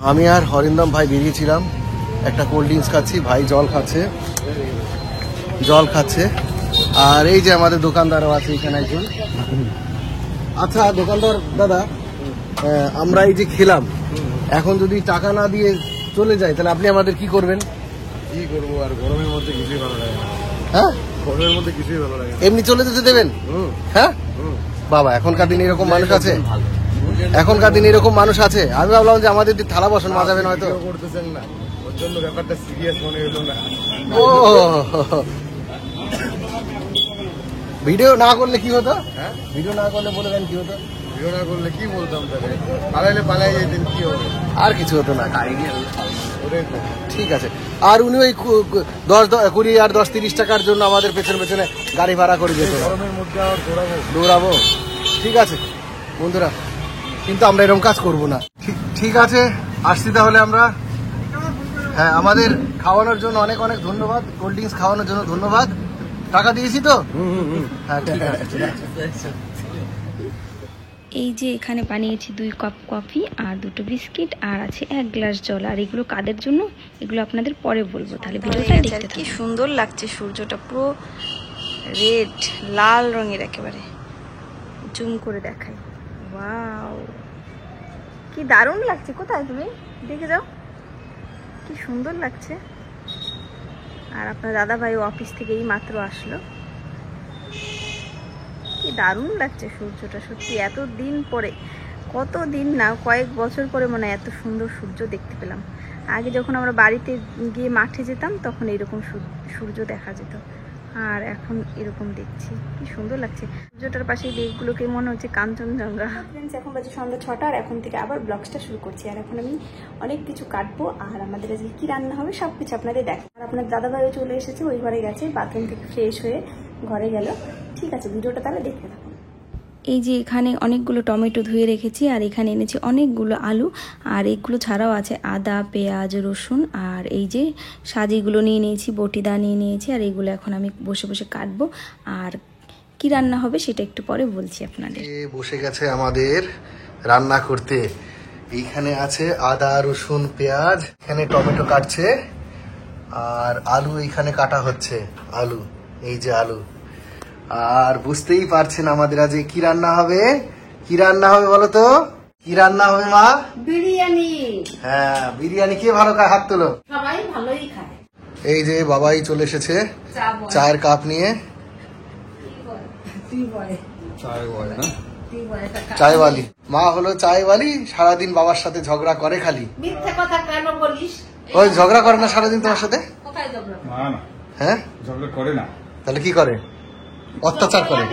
আমি আর হরিন্দম ভাই বেরিয়েছিলাম, একটা কোল্ড ড্রিঙ্কস খাচ্ছি, ভাই জল খাচ্ছে। আর এই যে আমাদের দোকানদারও আছে এখানে একজন। আচ্ছা দোকানদার দাদা, আমরা এই যে খেলাম, এখন যদি টাকা না দিয়ে চলে যায় তাহলে আপনি আমাদের কি করবেন? কি করবো আর, গরমের মধ্যে কিছুই ভালো লাগে না। হ্যাঁ, গরমের মধ্যে কিছুই ভালো লাগে না। এমনি চলে যেতে দেবেন? হ্যাঁ বাবা, এখনকার দিনে এরকম মানুষ আছে? এখনকার দিনে এরকম মানুষ আছে? আমি ভাবলাম যে আমাদের থালা বাসন মাজাবেন হয়তো। করতেছেন না, ওর জন্য ব্যাপারটা সিরিয়াস মনে হলো না। ও ভিডিও না করলে কি হতো? হ্যাঁ, ভিডিও না করলে বলে দেন কি হতো? ভিডিও না করলে কি বলতাম তাহলে? পালাই যেতেন, কি হবে? আর কিছু হতো না। ওটাই তো। ঠিক আছে। আর উনি ওই 10-20 আর 10-30 টাকার জন্য আমাদের পেছনে গাড়ি ভাড়া করে যেত। গরমের মধ্যে আর দৌড়াবো? ঠিক আছে বন্ধুরা, কিন্তু আমরা এরকম কাজ করব না। ঠিক আছে, আসছি তাহলে আমরা। হ্যাঁ, আমাদের খাওয়ানোর জন্য অনেক অনেক ধন্যবাদ, কোল্ড ড্রিঙ্কস খাওয়ানোর জন্য ধন্যবাদ। টাকা দিয়েছি তো? হ্যাঁ ঠিক আছে। এই যে এখানে বানিয়েছি 2 কাপ কফি আর 2টো বিস্কিট আর আছে 1 গ্লাস জল। আর এগুলো কাদের জন্য, এগুলো আপনাদের পরে বলবো, তাহলে ভিডিওটা দেখতে থাকুন। কি সুন্দর লাগছে সূর্যটা, পুরো রেড লাল রঙের একেবারে। জুম করে দেখাই, ওয়াও কি দারুণ লাগছে। কোথায় তুমি? দেখে যাও কি সুন্দর লাগছে। আর আপনার দাদা ভাই অফিস থেকে এই মাত্র আসলো। কি দারুণ লাগছে সূর্যটা, সত্যি এত দিন পরে, কত দিন না, কয়েক বছর পরে মনে হয় এত সুন্দর সূর্য দেখতে পেলাম। আগে যখন আমরা বাড়িতে গিয়ে মাঠে যেতাম তখন এরকম সূর্য দেখা যেত, আর এখন এরকম দেখছি, কি সুন্দর লাগছে। সূর্যটার পাশে লেকগুলোকে মনে হচ্ছে কাঞ্চনজঙ্ঘা। ফ্রেন্ডস, এখন বাজে সন্ধ্যা 6টা আর এখন থেকে আবার ব্লগসটা শুরু করছি। আর এখন আমি অনেক কিছু কাটবো, আর আমাদের আজকে কি রান্না হবে সবকিছু আপনাদের দেখ। আর আপনার দাদাভাইও চলে এসেছে, ওই ঘরে গেছে, বাথরুম থেকে ফ্রেশ হয়ে ঘরে গেল। ঠিক আছে, ভিডিওটা তাহলে দেখতে থাকুন। এই যে এখানে অনেকগুলো টমেটো ধুয়ে রেখেছি, আর এখানে এনেছি অনেকগুলো আলু, আর এগুলো ছাড়াও আছে আদা, পেঁয়াজ, রসুন, আর এই যে সাজিগুলো নিয়ে নিয়েছি, বটিদা নিয়ে নিয়েছি। আর এগুলো এখন আমি বসে বসে কাটবো, আর কি রান্না হবে সেটা একটু পরে বলছি আপনাদের। বসে গেছে আমাদের রান্না করতে। এইখানে আছে আদা, রসুন, পেঁয়াজ, এখানে টমেটো কাটছে, আর আলু এইখানে কাটা হচ্ছে। আলু, এই যে আলু। আর বুঝতেই পারছেন আমাদের আজ কি রান্না হবে। কি রান্না হবে বলো তো? কি রান্না হবে মা? বিরিয়ানি। হ্যাঁ, বিরিয়ানি। কে ভালো খায়? হাত তোলো। সবাই ভালোই খায়। এই যে বাবাই চলে এসেছে চায়ের কাপ নিয়ে। চায়ওয়ালি মা হলো চায়ওয়ালি, সারাদিন বাবার সাথে ঝগড়া করে খালি। মিথ্যা কথা কেন বলিস? ওই ঝগড়া করে না সারাদিন তোমার সাথে? কোথায় ঝগড়া? না, হ্যাঁ, ঝগড়া করে না। তাহলে কি করে? অত্যাচার করে।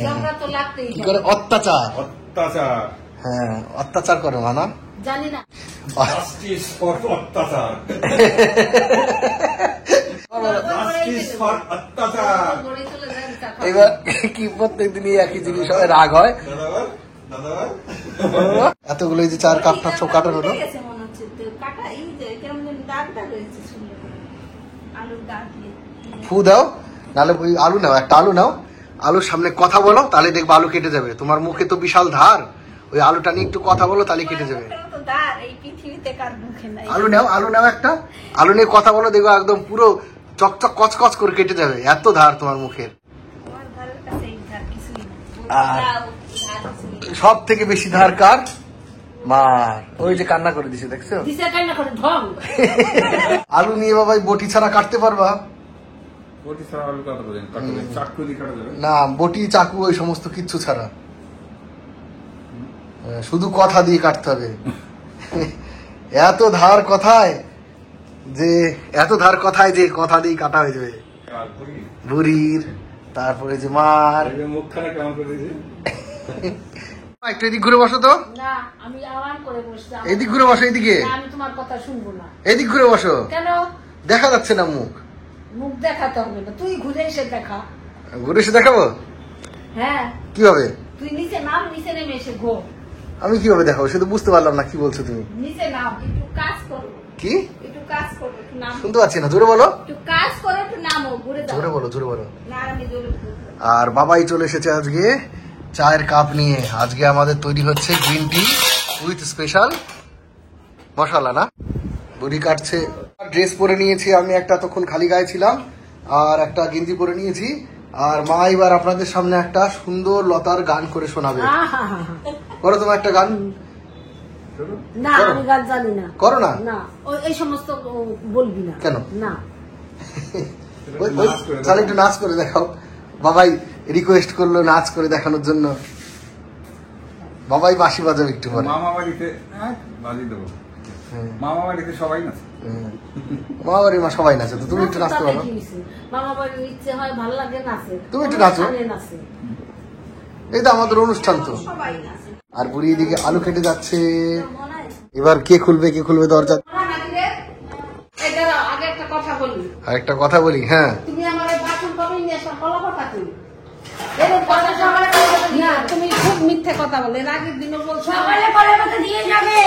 ঝগড়া তো লাগতেই কি করে? অত্যাচার। হ্যাঁ, অত্যাচার করে মা, না জানি না। জাস্টিস ফর অত্যাচার। এবার কি প্রত্যেকদিনই একই জিনিস হয়, রাগ হয়। এতগুলো এই যে চার কাপটা সব কাটানো হলো। ফু দাও, নাহলে ওই আলু নাও, একটা আলু নাও, আলুর সামনে কথা বলো, তাহলে দেখবো আলু কেটে যাবে। তোমার মুখে তো বিশাল ধার, ওই আলুটা নিয়ে একটু কথা বলো, তাহলে কেটে যাবে। আলু নাও একটা, আলু নিয়ে কথা বলো, দেখবো একদম পুরো চকচক কচকচ করে কেটে যাবে, এত ধার তোমার মুখের। আর সব থেকে বেশি ধার কার? মার। ওই যে কান্না করে দিছে, দেখছো? আলু নিয়ে বাবাই বটি ছাড়া কাটতে পারবা? না, বটি, চাকু, ওই সমস্ত কিচ্ছু ছাড়া শুধু কথা দিয়ে কাটতে হবে। এত ধার কথায় যে কথা দিয়ে কাটা হয়ে যাবে। বুড়ির, তারপরে যে মার। একটু এদিক ঘুরে বসো তো। এদিক ঘুরে বসো, এদিকে। এদিক ঘুরে বসো। দেখা যাচ্ছে না মুখ। মুখ দেখাতে হবে না, তুই ঘুরে এসে দেখা। ঘুরে এসে দেখাবো? হ্যাঁ। কিভাবে? তুই নিচে নাম, নিচে নেমে এসে ঘো। আমি কিভাবে দেখাবো সেটা বুঝতে পারলাম না, কি বলছো তুমি? নিচে নাম, একটু কাজ করো। কি? একটু কাজ করো, একটু নাম। শুনতে পাচ্ছি না, জোরে বলো। একটু কাজ করো, একটু নামো, ঘুরে যাও। জোরে বলো, জোরে বলো। না, আমি জোরে বলবো। আর বাবাই চলে এসেছে আজকে চায়ের কাপ নিয়ে। আজকে আমাদের তৈরি হচ্ছে গ্রিন টি উইথ স্পেশাল মশলা না বুড়ি কাটছে। ড্রেস পরে নিয়েছি আমি, একটা তখন খালি গায়ে ছিলাম আর একটা গেঞ্জি পরে নিয়েছি। আর মা এবার আপনাদের সামনে একটা সুন্দর লতার গান করে শোনাবে। করো তোমার একটা গান। না আমি গান জানি না। করো না? না এই সমস্ত বলবি না। কেন? না তাহলে একটু নাচ করে দেখাও। বাবাই রিকোয়েস্ট করলো নাচ করে দেখানোর জন্য। বাবাই বাঁশি বাজাবে একটু পরে। মামা বাড়িতে বাজি দেবো। মামা বাড়িতে সবাই না, মামা বাড়ির মা সবাই নাচে, তো তুমি একটু নাচতে পারো। মামা বাড়ির ইচ্ছে হয়, ভালো লাগে নাচে, তুমি একটু নাচো। নাচে। এই তো আমাদের অনুষ্ঠান তো। সবাই আছে আর বুড়ি এদিকে আলু কেটে যাচ্ছে। এবার কে খুলবে দরজা? এই দাঁড়াও, আগে একটা কথা বলি। আর একটা কথা বলি, হ্যাঁ তুমি আমার এই বাসন কবে নিয়ে আসো? কলা পাতা তুমি এরকম কথা সকালে না, তুমি খুব মিথ্যে কথা বলে। এর আগের দিনও বলছো সকালে কলা পাতা দিয়ে যাবে।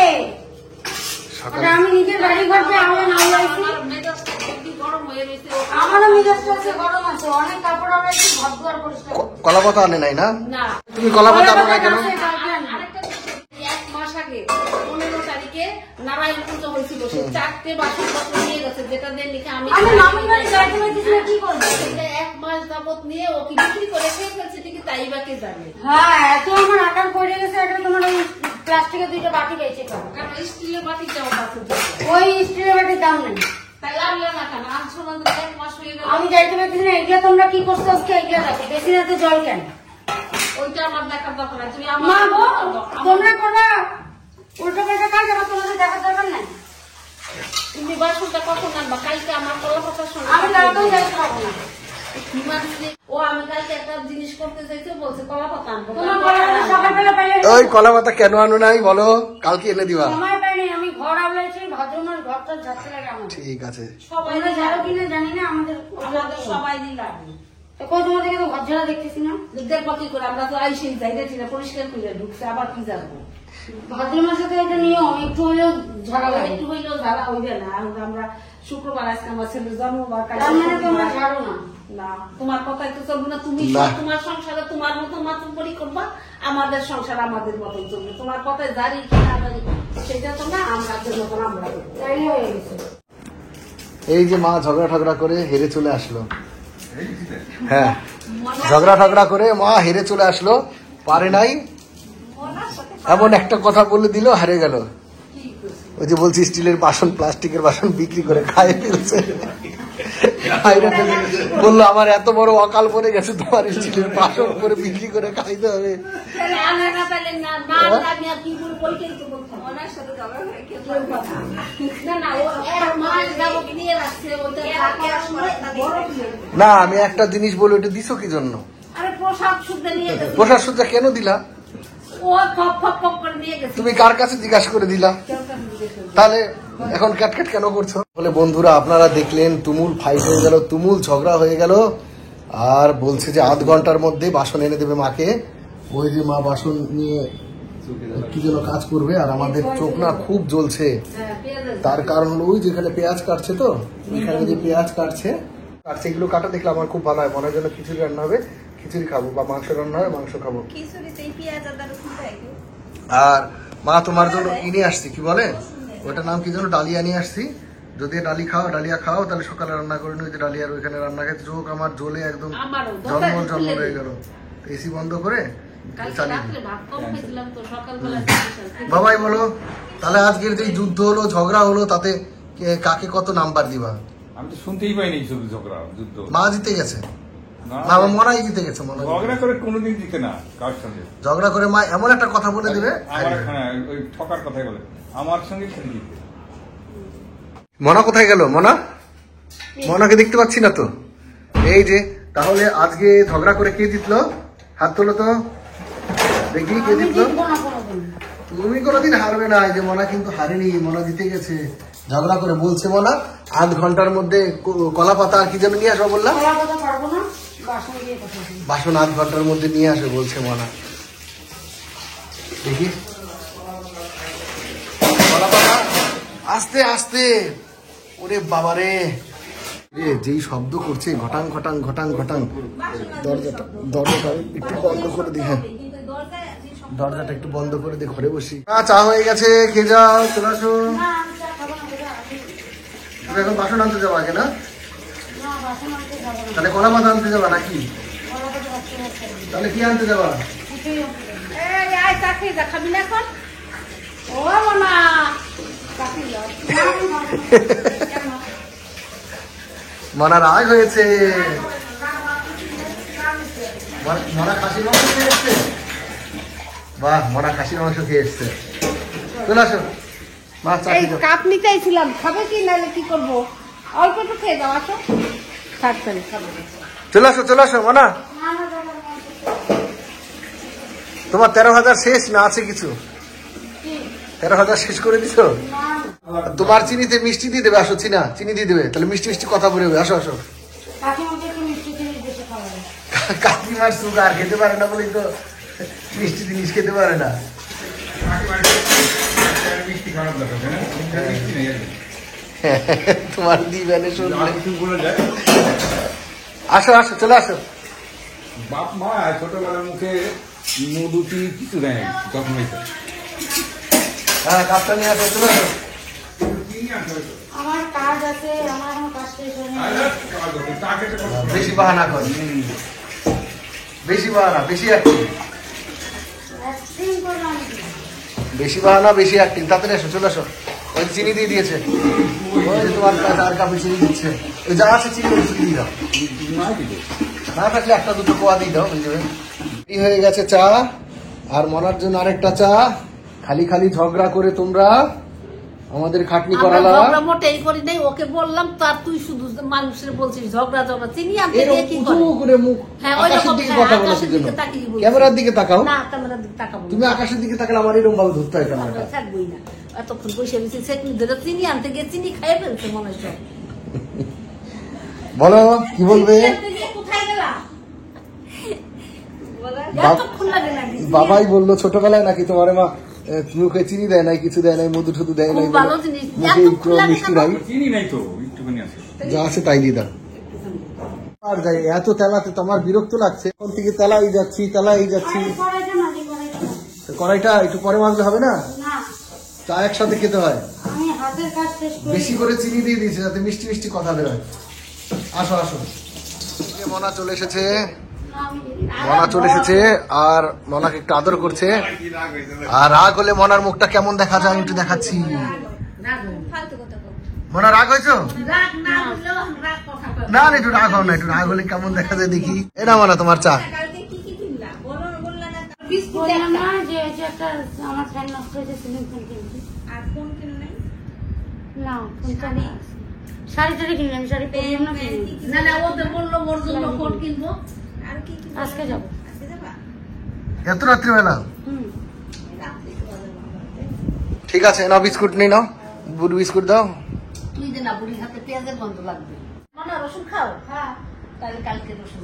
সকালে আমি নিজের বাড়ি ঘর দিয়ে আমরা নাম লাইছি। আমার মেজাজটা একটু গরম হয়ে গেছে। আমারও মেজাজটা আছে গরম আছে, অনেক কাপড় আমরা একটু ঘর দুয়ার পরিষ্কার করবো। কলা পাতা আনে নাই না? না তুমি কলা পাতা আনো নাই কেন? আরেকটা এক মাস আগে 15 তারিখে নারায়ণ পুজো হয়েছিল, সে 4টে বাসনপত্র নিয়ে গেছে, যেটা দিয়ে লিখে আমি আমি মামির বাড়ি যাইতে পারতেছি না, কি করবো? সেটা 1 মাস যাবত নিয়ে ও কি বিক্রি করে খেয়ে ফেলছে, ঠিক তাই বা কে জানে। হ্যাঁ এত আমার আকার পড়ে গেছে, এটা তোমার ওই প্লাস্টিকের 2টা বাটি পেয়েছে কেন? কারণ স্টিলের বাটিটাও আছে, ওই স্টিলের বাটির দাম নেই। তাই আনলে না কেন? আনছো না, 1 মাস হয়ে গেল। আমি যাইতে পারতেছি না, এগুলা তোমরা কি করছো আজকে? এগুলা রাখো, বেশি রাতে জল কেন? ওইটা আমার দেখার দরকার নাই, তুমি মা গো, আমার তোমরা করবা উল্টো পাল্টা কাজ, আমার তোমাদের দেখার দরকার নাই। তুমি বাসনটা কখন আনবা? কালকে আমার কলা পাতার সঙ্গে আমি তাড়াতাড়ি যাইতে পারবো না। ও আমি কালকে একটা জিনিস করতে চাইছে, বলছে কলা পাতা আনবো। তোমার কলা পাতা সকালবেলা পাইলে ওই কলা পাতা কেন আনো নাই বলো, কালকে এনে দিবা। সময় পাইনি, আমি ঘর আবলাইছি, ভাদ্রমাস ঘরটা ঝাড়তে লাগে আমার। ঠিক আছে। সবাই তোমরা ঝাড়ো কিনা জানি না, আমাদের সবাই দিলাম। তো কই তোমাদেরকে তো ঘর ঝাড়া দেখতেছি না। দেখবো কি করে? আমরা তো আইসেই যাই দেখছি না, পরিষ্কার করে ঢুকছে, আবার কি যাবো? ভাদ্র মাসে তো এটা নিয়ম, একটু হলেও ঝাড়া লাগে। একটু হইলেও ঝাড়া হইবে না। আর আমরা শুক্রবার আজকে আমার ছেলের জন্মবার, তার মানে তোমরা ঝাড়ো না। না তোমার কথাই তো চলবে না। তুমি না। তোমার সংসারে তোমার মতো মাতম পরি করবা, আমাদের সংসার আমাদের মতন চলবে। তোমার কথায় জারি কি না জারি সেটা তো না, আমরা মতন আমরা করবো। তাইলে হয়ে গেছে। এই যে মা ঝগড়া করে হেরে চলে আসলো। হ্যাঁ, ঝগড়া করে মা হেরে চলে আসলো, পারে নাই, এমন একটা কথা বলে দিল, হারে গেল। ওই যে বলছি স্টিলের বাসন, প্লাস্টিকের বাসন বিক্রি করে খাই ফেলছে। বললো আমার এত বড় অকাল পড়ে গেছে, তোমার স্টিলের বাসন করে বিক্রি করে খাইতে হবে। তাহলে আনে না, তাহলে না, না আমি আর কি বলবো? ওইটাই তো বলতাম। ওনার সাথে ঝগড়া করে কেউ না না, ও এক মাস যাবত নিয়ে রাখছে, ওটা খাওয়ার সময় বড় হয়ে গেছে। না, আমি একটা জিনিস বলি, ওটা দিছো কি জন্য? আরে প্রসাদ শুদ্ধ নিয়ে গেছে, প্রসাদ সজ্জা কেন দিলা? ও ফপ ফপ ফপ করে নিয়ে গেছে। তুমি কার কাছে জিজ্ঞাসা করে দিলা? তাহলে এখন ক্যাটক্যাট কেন করছো? বলে বন্ধুরা আপনারা দেখলেন তুমুল ফাইট হয়ে গেল, তুমুল ঝগড়া হয়ে গেল। আর বলছে যে 8 ঘন্টার মধ্যে বাসন এনে দেবে মাকে। ওই যে মা বাসন নিয়ে কি যেন কাজ করবে, আর আমাদের চোখ না খুব জ্বলছে। তার কারণ হলো ওই যেখানে পেঁয়াজ কাটছে, তো এখানে যে পেঁয়াজ কাটছে এগুলো কাটা দেখলে আমার খুব ভালো হয়, মনে হয় যেন খিচুড়ি রান্না হবে, খিচুড়ি খাবো, বা মাংস রান্না হবে, মাংস খাবো। খিচুড়িতে পেঁয়াজ আদা রসুন দেয় কেউ? আর মা তোমার জন্য কিনে আসছি, কি বলে ওটার নাম কি যেন, ডালিয়া নিয়ে আসছি। যদি ডালিয়া খাও তাহলে সকালে রান্না করে নিই। ডালিয়ার ওইখানে রান্না খেতে চোখ আমার জ্বলে একদম জন্ম হয়ে গেল। এসি বন্ধ করে চালিয়ে দিই। বাবাই বলো তাহলে আজকের যে যুদ্ধ হলো, ঝগড়া হলো, তাতে কাকে কত নাম্বার দিবা? আমি তো শুনতেই পাইনি শুধু ঝগড়া যুদ্ধ। মা জিতে গেছে, না, না মনাই জিতে গেছে। মনে ঝগড়া করে কোনোদিন জিতে না কার সঙ্গে। ঝগড়া করে মা এমন একটা কথা বলে দেবে, আমার হ্যাঁ ওই ঠকার কথাই বলে, আমার সঙ্গে খেলে জিতে। মনা কোথায় গেল? মনাকে দেখতে পাচ্ছি না তো। এই যে তাহলে আজকে ঝগড়া করে কে জিতলো? হাত তোলো তো দেখি কে জিতলো। তুমি কোনোদিন হারবে না। এই যে মনা কিন্তু হারেনি, মনা জিতে গেছে। ঝগড়া করে বলছে মনা 8 ঘন্টার মধ্যে কলা পাতা আর কি যেন নিয়ে আসবো বললাম, কলা পাতা পারবো না, বাসন দিয়ে কথা বলবো। বাসন 8 ঘন্টার মধ্যে নিয়ে আসবে বলছে মনা। দেখি কলা পাতা আস্তে আস্তে। ওরে বাবারে, যেই শব্দ করছে ঘটাং ঘটাং ঘটাং ঘটাং। দরজাটা একটু বন্ধ করে দিই। হ্যাঁ, দরজাটা একটু বন্ধ করে দিয়ে ঘরে বসি। চা হয়ে গেছে, খেয়ে যাও, চলে আসো। না তুমি এখন বাসন আনতে যাবো আগে না? না বাসন আনতে যাবো না, তাহলে কলা পাতা আনতে যাবা নাকি? কলা পাতা বাচ্চা বাচ্চা তাহলে কি আনতে যাবা? কিছুই আনতে যাবো না। এই আয় চাকরি যা খাবি না এখন? ও মনা চাকরি যাও। মনা রাগ হয়েছে। মনা খাসির মাংস খেয়ে এসছে। বাহ, মনা খাসির মাংস খেয়ে এসছে। চলে আসো মা, চা এই খেয়ে যাও। কাপ নিতে আইছিলাম, খাবে কি নাহলে কি করবো? অল্প একটু খেয়ে যাও, আসো। থাকতেন খাবে। চলে আসো চলে আসো মনা। তোমার 13,000 শেষ না আছে কিছু? 13,000 শেষ করে দিছো? তোমার চিনিতে মিষ্টি দিয়ে দেবে, আসো চিনা চিনি দিয়ে দেবে, তাহলে মিষ্টি মিষ্টি কথা বলে আসো আসো। কাকিমাকে একটু মিষ্টি জিনিস বেশি খাওয়াবে। কাকিমার সুগার খেতে পারে না বলেই তো মিষ্টি জিনিস খেতে পারে না। মিষ্টি খারাপ লাগে না, মিষ্টি নেই। তোমার দিবেনে শুনলে। কিছু বলে যায় আসো আসো চলে আসো। বাপ মা ছোটবেলার মুখে মধুটি কিছু দেয় যখন হয়েছে। হ্যাঁ, কাপটা নিয়ে আসো, চলে আসো। আমার কাজ আছে, আমার এখন কাজ শেষ হয়নি। বেশি বাহানা কর, বেশি বাহানা, বেশি অ্যাক্টিং, অ্যাক্টিং করলাম কি? বেশি বাহানা বেশি অ্যাক্টিং। তাড়াতাড়ি আসো, চলে আসো। ওই চিনি দিয়ে দিয়েছে, ওই যে তোমার কাছে আর কাপে চিনি দিচ্ছে। ওই যা আছে চিনি ওই চিনি দিয়ে দাও, না থাকলে একটা দুটো কোয়া দিয়ে দাও, হয়ে যাবে। এই হয়ে গেছে চা, আর মনার জন্য আরেকটা চা। খালি খালি ঝগড়া করে তোমরা আমাদের খাটনি আমরা করালা। ঝগড়া মোটেই করি নাই, ওকে বললাম তার তুই শুধু মানুষের বলছিস ঝগড়া ঝগড়া, চিনি আনতে দিয়ে কি করে? এরকম করে মুখ হ্যাঁ, ওই আকাশের রকম, দিকে হ্যাঁ, কথা বলার আকাশের জন্য। দিকে তাকিয়ে বলছি। ক্যামেরার দিকে তাকাও, না ক্যামেরার দিকে তাকাবো না। তুমি আকাশের দিকে তাকালে আমার এরকম ভাবে ধরতে হয় ক্যামেরাটা। থাকবোই না, এতক্ষণ বসে বসে সেদিন ধরে চিনি আনতে গিয়ে চিনি খাইয়ে ফেলছে মনে হয়। বলো কি বলবে? চিনি আনতে গিয়ে কোথায় গেলা? এতক্ষণ লাগে নাকি? বাবাই বললো ছোটবেলায় নাকি তোমার মা মুখে চিনি দেয় নাই, কিছু দেয় নাই, মধু টধু দেয় নাই, খুব ভালো জিনিস। মুখে এতক্ষণ একটু লাগে মিষ্টি কেন? নাই, চিনি নাই তো, একটুখানি আছে। যা আছে তাই দিয়ে দাও। আর যাই এত তেলাতে তোমার বিরক্ত লাগছে, কোন থেকে তেলাই যাচ্ছি তেলাই যাচ্ছি। আরে কড়াইটা না, যে কড়াইটা না। কড়াইটা একটু পরে মাজলে হবে না? না, চা একসাথে খেতে হয়। আমি হাতের কাজ শেষ করে বেশি করে চিনি দিয়ে দিয়েছে যাতে মিষ্টি মিষ্টি কথা বেরোয়। আসো আসো, মনা চলে এসেছে, মনা চলে এসেছে, আর মনাকে একটু আদর করছে। আর রাগ হলে মনার মুখটা কেমন দেখা যায় একটু দেখাচ্ছি। ফালতু কথা বল। মনা রাগ হয়েছো? রাগ না হলেও রাগ কথা কয়। না না, একটু রাগ হও না, একটু রাগ হলে কেমন দেখা যায় দেখি। এটা মনা তোমার চা। কালকে কি কি কিনলা? বললা না। বিস্কুট বললাম একটা। না যে এই যে একটা আমার ফ্যান নষ্ট হয়েছে, সিলিং ফ্যান কিনছি। আর কোন কিনলে? না, কোনটা না? শাড়ি টাড়ি কিনলাম, শাড়ি পরলাম না, কিনলাম। না না, ওদের বললো ওর জন্য কোট কিনবো। আর কি কি? আজকে যাবো। আজকে যাবা? এত রাত্রিবেলা? হুম। রাত্রে তো বাজার বাবা। ঠিক আছে, নাও বিস্কুট নেই, নাও বুড়ি বিস্কুট দাও। তুই যে না বুড়ির হাতে পেঁয়াজের গন্ধ লাগবে। মনে রসুন খাও? হ্যাঁ, তাহলে কালকে রসুন।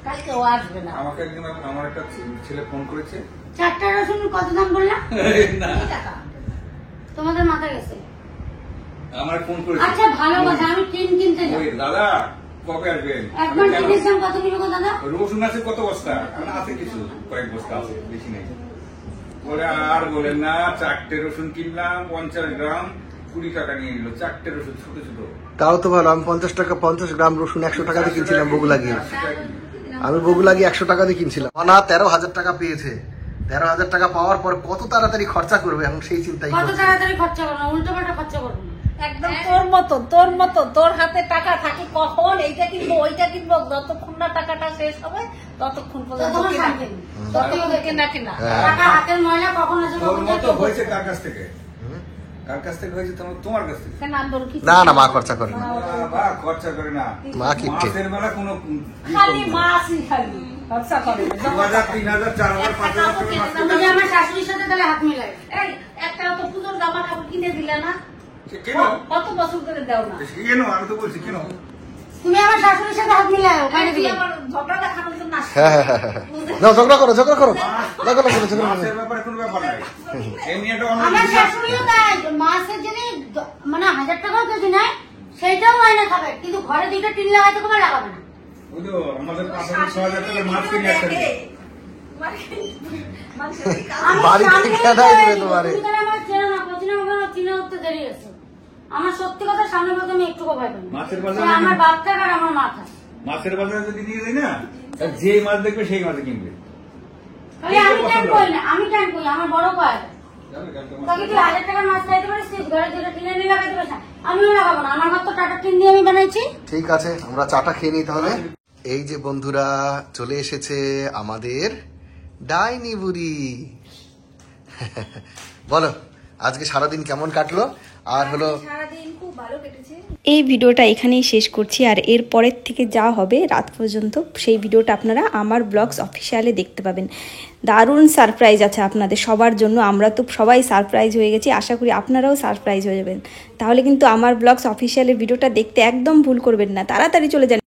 কালকে ও আসবে না। আমাকে একজন আমার একটা ছেলে ফোন করেছে। 4টা রসুন কত দাম বললাম? না, কি টাকা? তোমাদের মাথা গেছে। আমার ফোন করেছে। আচ্ছা ভালো কথা, আমি টিন কিনতে যাবো। ওই দাদা কবে আসবেন? একবার কেন? টিনের দাম কত নিবে গো দাদা? রসুন আছে কত বস্তা? মানে আছে কিছু, কয়েক বস্তা আছে, বেশি নেই। বলে আর বলেন না, 4টে রসুন কিনলাম 50 গ্রাম, 20 টাকা নিয়ে নিল। 4টে রসুন ছোট ছোট। তাও তো ভালো, আমি 50 গ্রাম রসুন 100 টাকা দিয়ে কিনছিলাম বগু লাগিয়ে। আমি বগু লাগিয়ে 100 টাকা দিয়ে কিনছিলাম। মনা 13,000 টাকা পেয়েছে। 13,000 টাকা পাওয়ার পর কত তাড়াতাড়ি খরচা করবে এখন সেই চিন্তাই কত করছে। তাড়াতাড়ি খরচা করবো, উল্টো পাল্টা খরচা করবো না। একদম তোর মতো তোর হাতে টাকা থাকে, কখন এইটা কিনবো ওইটা কিনবো, যতক্ষণ না টাকাটা শেষ হবে ততক্ষণ পর্যন্ত ততক্ষণ কেনা শান্তি। ততক্ষণ কেনা। হ্যাঁ। টাকা হাতের ময়লা কখন আছে তোর কখন মতো যাবে? হয়েছে কার কাছ থেকে? কার কাছ থেকে হয়েছে? তোমার কাছ থেকে। কেন আন্দোলন কি? না না, মা খরচা করে না। বা খরচা করে না। মা কিপটে। মাসের বেলা কোনো খালি মাছই খালি খরচা করে না। 2,000, 3,000, 4,000, 5,000 করে মাস তুমি যে আমার শাশুড়ির সাথে তাহলে হাত মিলাই। এই একটা তো পুজোর জামা কাপড় কিনে দিলে না? কেন? কত বছর ধরে দেও না? কেন? আমি তো বলছি কেন? তুমি আমার শাশুড়ির সাথে হাত মিলাই, ওখানে তুই দিলে। আমার ঝগড়া দেখানোর জন্য আসছিস। হ্যাঁ হ্যাঁ হ্যাঁ হ্যাঁ। না, ঝগড়া করো ঝগড়া করো ঝগড়া করো ঝগড়া করো। মাসের ব্যাপারে কোনো ব্যাপার নাই। এমনি একটা অন্য আমার জিনিস আছে। শাশুড়িও তাই, মাসের যদি মানে 1000 টাকাও কেজি নেয়, সেইটাও আয়না খাবে, কিন্তু ঘরে 2টা টিন লাগাইতে কবে লাগাবে না। ওই তো আমাদের 5,000, 6,000 টাকার মাছ কিনে একটা দিই। আমি বাড়ি থেকে সামনেই খেদাই দেবে যাই, তোমারে। তুমি তাহলে আমার চেনো না, কোচিনে আমার চিনা উঠতে দেরি আছে। আমার সত্যি কথা সামনে বলতে আমি একটু ভয় পাই না। মাছের সে বাজারে আমার বাপ থাকে আর আমার মা থাকে। মাছের বাজারে যদি নিয়ে যাই না, যে মাছ দেখবে সেই মাছ কিনবে। তাহলে আমি টান করি না, আমি টান করি, আমার বড় কয় তাকে তুই 1000 টাকার মাছ খাইতে পারিস, তুই ঘরে দুটো টিনে নিয়ে লাগাইতে পারিস না। আমিও লাগাবো না, আমার ঘর তো টাটা টিন দিয়ে আমি বানাইছি। ঠিক আছে, আমরা চাটা খেয়ে নিই তাহলে। এই যে বন্ধুরা, চলে এসেছে আমাদের ডাইনি বুড়ি। বলো আজকে সারাদিন কেমন কাটলো? আর হলো সারাদিন খুব ভালো কেটেছে। এই ভিডিওটা এখানেই শেষ করছি, আর এর পরের থেকে যা হবে রাত পর্যন্ত সেই ভিডিওটা আপনারা আমার ব্লগস অফিসিয়ালে দেখতে পাবেন। দারুণ সারপ্রাইজ আছে আপনাদের সবার জন্য। আমরা তো সবাই সারপ্রাইজ হয়ে গেছি, আশা করি আপনারাও সারপ্রাইজ হয়ে যাবেন। তাহলে কিন্তু আমার ব্লগস অফিসিয়ালের ভিডিওটা দেখতে একদম ভুল করবেন না, তাড়াতাড়ি চলে যান।